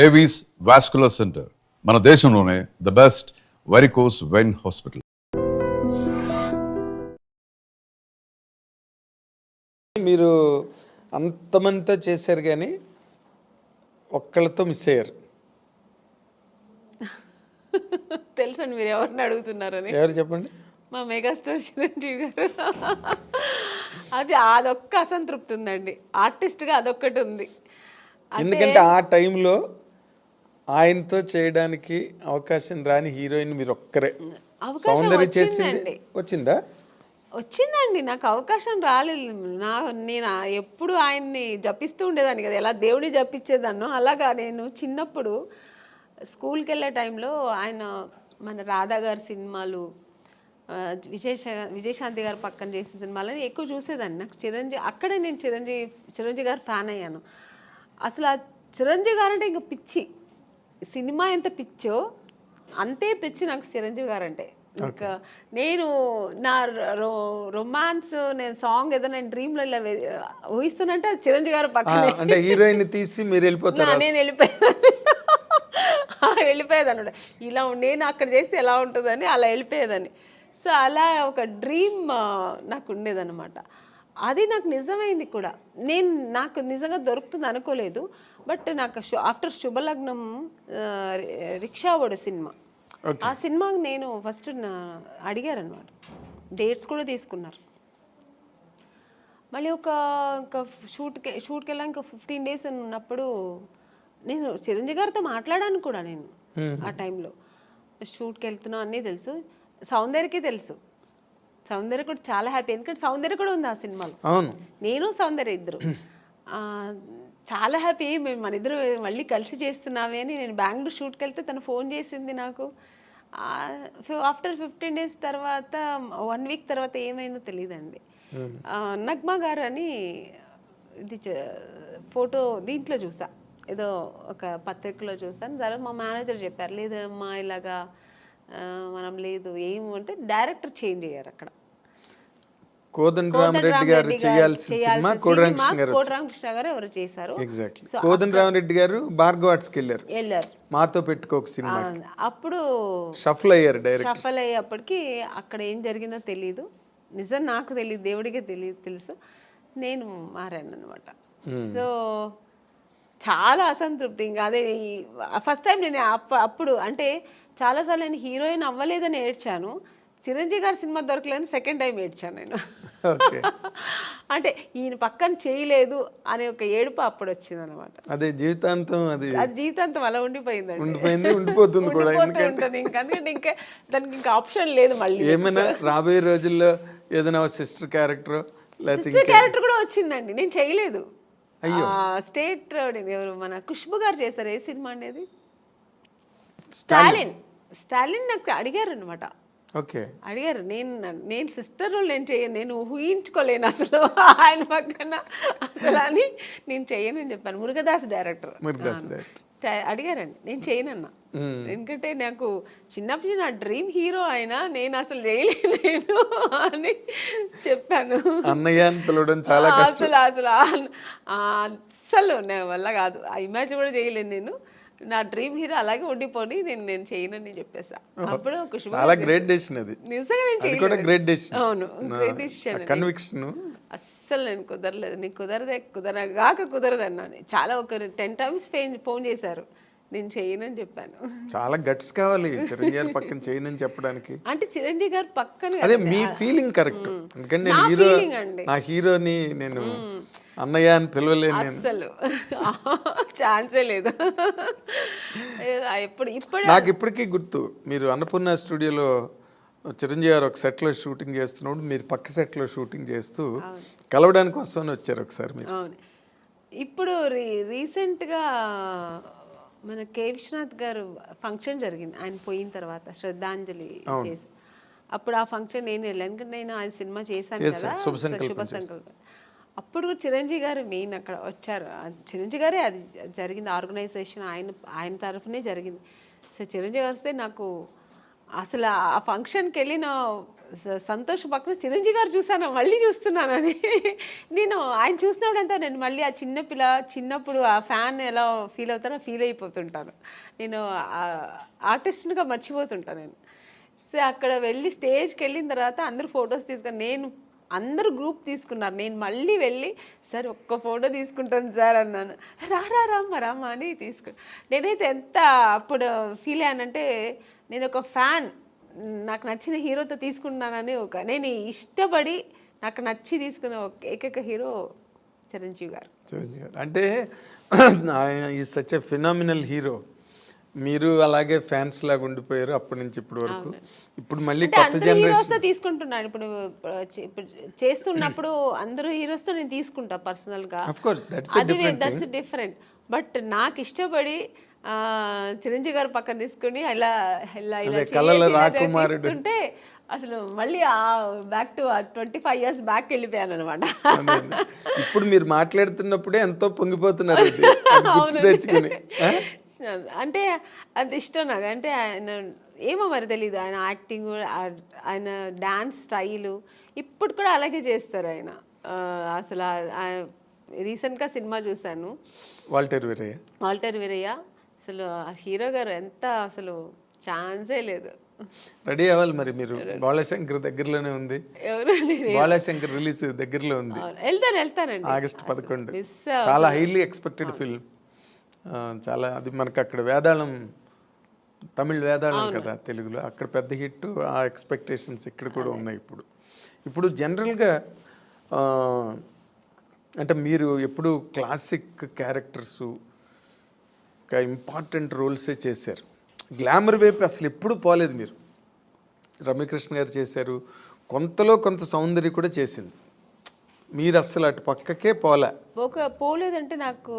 Avis vascular centre, మన దేశంలోనే the best varicose vein hospital. మీరు అంతమందితో చేశారు కానీ ఒక్కళ్ళతో మిస్ అయ్యారు. తెలుసండి మీరు ఎవరిని అడుగుతున్నారని. ఎవరు చెప్పండి? మా మెగాస్టార్ చిరంజీవి గారు. అదొక్క అసంతృప్తి ఉందండి, ఆర్టిస్ట్గా అదొక్కటి ఉంది. ఎందుకంటే ఆ టైంలో ఆయనతో చేయడానికి అవకాశం రాని హీరోయిన్ మీరు ఒక్కరే. సౌందర్య చేసింది వచ్చిందండి, నాకు అవకాశం రాలేదు. నేను ఎప్పుడు ఆయన్ని జపిస్తూ ఉండేదాన్ని కదా, ఎలా దేవుడిని జపించేదాన్నో అలాగా నేను చిన్నప్పుడు స్కూల్కి వెళ్ళే టైంలో ఆయన మన రాధా గారి సినిమాలు, విజయశాంతి గారు పక్కన చేసే సినిమాలని ఎక్కువ చూసేదాన్ని. నాకు అక్కడే నేను చిరంజీవి గారు ఫ్యాన్ అయ్యాను. అసలు ఆ చిరంజీవి గారు అంటే ఇంకా పిచ్చి. సినిమా ఎంత పిచ్చో అంతే పిచ్చి నాకు చిరంజీవి గారు అంటే. ఇంకా నేను నా రొమాన్స్, నేను సాంగ్ ఏదో నేను డ్రీమ్లో ఇలా ఊహిస్తున్నంటే అది చిరంజీవి గారు పక్కన హీరోయిన్ తీసి మీరు వెళ్ళిపోతారు. నేను వెళ్ళిపోయేదాన్ని అనమాట. ఇలా నేను అక్కడ చేస్తే ఎలా ఉంటుందని అలా వెళ్ళిపోయేదాన్ని. సో అలా ఒక డ్రీమ్ నాకు ఉండేదన్నమాట. అది నాకు నిజమైంది కూడా. నాకు నిజంగా దొరుకుతుంది అనుకోలేదు. బట్ నాకు ఆఫ్టర్ శుభలగ్నం రిక్షావాడు సినిమా, ఆ సినిమాకి నేను ఫస్ట్ అడిగారనమాట, డేట్స్ కూడా తీసుకున్నారు. మళ్ళీ ఒక షూట్కి వెళ్ళా, ఇంకా 15 days ఉన్నప్పుడు నేను చిరంజీవి గారితో మాట్లాడాను కూడా. నేను ఆ టైంలో షూట్కి వెళ్తున్నా అన్నీ తెలుసు, సౌందర్యకి తెలుసు. సౌందర్య కూడా చాలా హ్యాపీ, ఎందుకంటే సౌందర్య కూడా ఉంది ఆ సినిమాలో. నేను సౌందర్య ఇద్దరు చాలా హ్యాపీ. మేము మన ఇద్దరు మళ్ళీ కలిసి చేస్తున్నామే అని. నేను బెంగళూరు షూట్కి వెళ్తే తను ఫోన్ చేసింది నాకు. ఆఫ్టర్ 15 days తర్వాత 1 week తర్వాత ఏమైందో తెలియదండి. నగ్మా గారు అని ఇది ఫోటో దీంట్లో చూసా, ఏదో ఒక పత్రికలో చూసాను. తర్వాత మా మేనేజర్ చెప్పారు, లేదమ్మా ఇలాగా మనం లేదు ఏమంటే డైరెక్టర్ చేంజ్ అయ్యారు అక్కడ. కోదండరామరెడ్డి గారు చేయాల్సిన సినిమా కోదండరామకృష్ణ గారు ఎవరు చేశారు. కోదండరామరెడ్డి గారు భార్గవ ఆర్ట్స్కి వెళ్ళారు, మాతో పెట్టుకోక సినిమా. అప్పుడు షఫల్ అయ్యారు. షఫల్ అయ్యేప్పటికి అక్కడ ఏం జరిగిందో తెలియదు, నిజం నాకు తెలియదు, దేవుడికే తెలుసు. నేను మారాను అనమాట. సో చాలా అసంతృప్తి. ఇంకా అదే ఫస్ట్ టైం నేను అప్పుడు అంటే చాలాసార్లు నేను హీరోయిన్ అవ్వలేదని ఏడ్చాను. చిరంజీవి గారి సినిమా దొరకలేదని సెకండ్ టైం ఏడ్చాను నేను. అంటే ఈయన పక్కన చేయలేదు అనే ఒక ఏడుపు అప్పుడు వచ్చింది అనమాట. అదే జీవితాంతం అది జీవితాంతం అలా ఉండిపోయిందండి, ఉండిపోతుంది కూడా. ఉంటుంది ఎందుకంటే ఇంకా దానికి ఇంకా ఆప్షన్ లేదు. మళ్ళీ ఏమైనా రాబోయే రోజుల్లో ఏదైనా సిస్టర్ క్యారెక్టర్ కూడా వచ్చిందండి, నేను చేయలేదు. స్టేట్ ఎవరు మన ఖుష్బు గారు చేశారు. ఏ సినిమా అనేది? స్టాలిన్ నాకు అడిగారు అనమాట. అడిగారు, నేను సిస్టర్ రోల్ నేను చేయను, నేను ఊహించుకోలేను అసలు ఆయన పక్కన అసలు అని. నేను చేయనని చెప్పాను. మురుగదాస్ డైరెక్టర్ అడిగారండి, నేను చేయనన్నా. ఎందుకంటే నాకు చిన్నప్పుడు నా డ్రీమ్ హీరో ఆయన, నేను అసలు చేయలేను అని చెప్పాను. అసలు నా వల్ల కాదు, ఆ ఇమేజ్ కూడా చేయలేను నేను. నా డ్రీమ్ హీరో అలాగే ఉండిపోని నేను చేయనని చెప్పేసా. అప్పుడు చాలా గ్రేట్ డెసిషన్ అది. నిజంగా నేను చేయలేదు. Great decision. అవును, గ్రేట్ డెసిషన్. కన్విక్షన్. అస్సలు నేను కుదరలేదు, నీకు కుదరదు అన్నాను. చాలా ఒక 10 times ఫోన్ చేశారు, నేను చేయనని చెప్పాను. చాలా గట్స్ కావాలి చిరంజీవి పక్కన చేయనని చెప్పడానికి. అంటే చిరంజీవి గారు పక్కన అదే మీ ఫీలింగ్ కరెక్ట్. ఎందుకంటే నేను నా హీరోని నేను అన్నయ్య అని పిలవలేను, అసలు ఛాన్సే లేదు. నాకు ఇప్పటికీ గుర్తు, మీరు అన్నపూర్ణ స్టూడియోలో చిరంజీవి గారు ఒక సెట్లో షూటింగ్ చేస్తున్నప్పుడు మీరు పక్క సెట్లో షూటింగ్ చేస్తూ కలవడానికి వస్తామని వచ్చారు ఒకసారి మీరు. అవును. ఇప్పుడు రీసెంట్గా మన కే విశ్వనాథ్ గారు ఫంక్షన్ జరిగింది, ఆయన పోయిన తర్వాత శ్రద్ధాంజలి చేసి. అప్పుడు ఆ ఫంక్షన్ నేను వెళ్ళాను, ఎందుకంటే నేను ఆయన సినిమా చేశాను కదా, శుభ సంకల్పం. అప్పుడు చిరంజీవి గారు మెయిన్ అక్కడ వచ్చారు. చిరంజీవి గారే అది జరిగింది, ఆర్గనైజేషన్ ఆయన తరఫునే జరిగింది. సో చిరంజీవి గారు వస్తే నాకు అసలు ఆ ఫంక్షన్కి వెళ్ళిన సంతోష్ పక్కన చిరంజీవి గారు చూసాను, మళ్ళీ చూస్తున్నానని. నేను ఆయన చూసినప్పుడంతా నేను మళ్ళీ ఆ చిన్నప్పుడు ఆ ఫ్యాన్ ఎలా ఫీల్ అవుతానో ఫీల్ అయిపోతుంటాను. నేను ఆర్టిస్ట్గా మర్చిపోతుంటాను నేను. సో అక్కడ వెళ్ళి స్టేజ్కి వెళ్ళిన తర్వాత అందరూ ఫొటోస్ తీసుకొని అందరూ గ్రూప్ తీసుకున్నారు. నేను మళ్ళీ వెళ్ళి సార్ ఒక్క ఫోటో తీసుకుంటాను సార్ అన్నాను. రామ్మ అని నేనైతే ఎంత అప్పుడు ఫీల్ అయ్యానంటే, నేను ఒక ఫ్యాన్, నాకు నచ్చిన హీరోతో తీసుకున్నానని నేను ఇష్టపడి నాకు నచ్చి తీసుకున్న ఏకైక హీరో చిరంజీవి గారు. అంటే ఆయన ఈ సచ్ ఎ ఫినామినల్ హీరో. మీరు అలాగే ఫ్యాన్స్ లాగా ఉండిపోయారు అప్పటి నుంచి ఇప్పటి వరకు. ఇప్పుడు మళ్ళీ కొత్త హీరోస్ తీసుకుంటున్నాను. ఇప్పుడు చేస్తున్నప్పుడు అందరూ హీరోస్తో నేను తీసుకుంటా పర్సనల్ గా, దట్స్ డిఫరెంట్. బట్ నాకు ఇష్టపడి చిరంజీవి గారు పక్కన తీసుకుని ఇలా తీసుకుంటే అసలు మళ్ళీ బ్యాక్ టు 25 years బ్యాక్ వెళ్ళిపోయాను అనమాట. ఇప్పుడు మీరు మాట్లాడుతున్నప్పుడే ఎంతో పొంగిపోతున్నారు తెచ్చుకుని. అంటే అది ఇష్టం నాకు. అంటే ఆయన ఏమో మరి తెలీదు, ఆయన యాక్టింగ్, ఆయన డాన్స్ స్టైలు ఇప్పుడు కూడా అలాగే చేస్తారు ఆయన. అసలు రీసెంట్గా సినిమా చూశాను, వాల్టర్ వీరయ్య. అసలు హీరో గారు ఎంత అసలు ఛాన్సే లేదు. రెడీ అవ్వాలి మరి మీరు. బాలశంకర్ దగ్గరలోనే ఉంది, బాలశంకర్ రిలీజ్ దగ్గరలో ఉంది. వెళ్తానండి ఆగస్ట్ 11. చాలా హైలీ ఎక్స్పెక్టెడ్ ఫిల్మ్. చాలా అది మనకు అక్కడ వేదాళం, తమిళ్ వేదాళం కదా తెలుగులో, అక్కడ పెద్ద హిట్. ఆ ఎక్స్పెక్టేషన్స్ ఇక్కడ కూడా ఉన్నాయి. ఇప్పుడు జనరల్గా అంటే మీరు ఎప్పుడు క్లాసిక్ క్యారెక్టర్స్, ఒక ఇంపార్టెంట్ రోల్సే చేశారు. గ్లామర్ వైపు అసలు ఎప్పుడు పోలేదు మీరు. రమ్యకృష్ణ గారు చేశారు, కొంతలో కొంత సౌందర్య కూడా చేసింది. మీరు అసలు అటు పక్కకే పోలేదంటే నాకు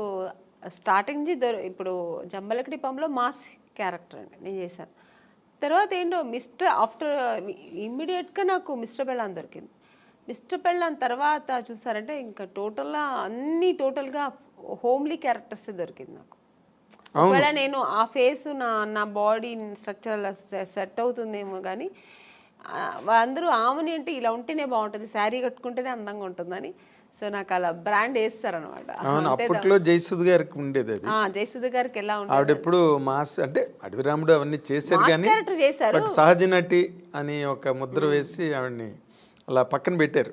స్టార్టింగ్ ఇప్పుడు జంబలకడి పంలో మాస్ క్యారెక్టర్ అండి నేను చేశాను. తర్వాత ఏంటో ఆఫ్టర్ ఇమ్మీడియట్గా నాకు మిస్టర్ పెళ్ళాన్ దొరికింది. మిస్టర్ పెళ్ళాన్ తర్వాత చూసారంటే ఇంకా టోటల్గా హోమ్లీ క్యారెక్టర్స్ దొరికింది నాకు. ఒకవేళ నేను ఆ ఫేస్ నా బాడీ స్ట్రక్చర్ సెట్ అవుతుందేమో కానీ అందరూ ఆమెని అంటే ఇలా ఉంటేనే బాగుంటుంది, శారీ కట్టుకుంటేనే అందంగా ఉంటుందని. సో నాకు అలా బ్రాండ్ వేస్తారనమాట. అప్పట్లో జయసుధ గారికి ఉండేది అది. జయసుధ గారికి ఎలా ఉంటుంది, ఆవిడ ఎప్పుడు మాస్ అంటే అడవి రాముడు అవన్నీ చేశారు కానీ చేశారు, సహజ నటి అని ఒక ముద్ర వేసి ఆవిడని అలా పక్కన పెట్టారు.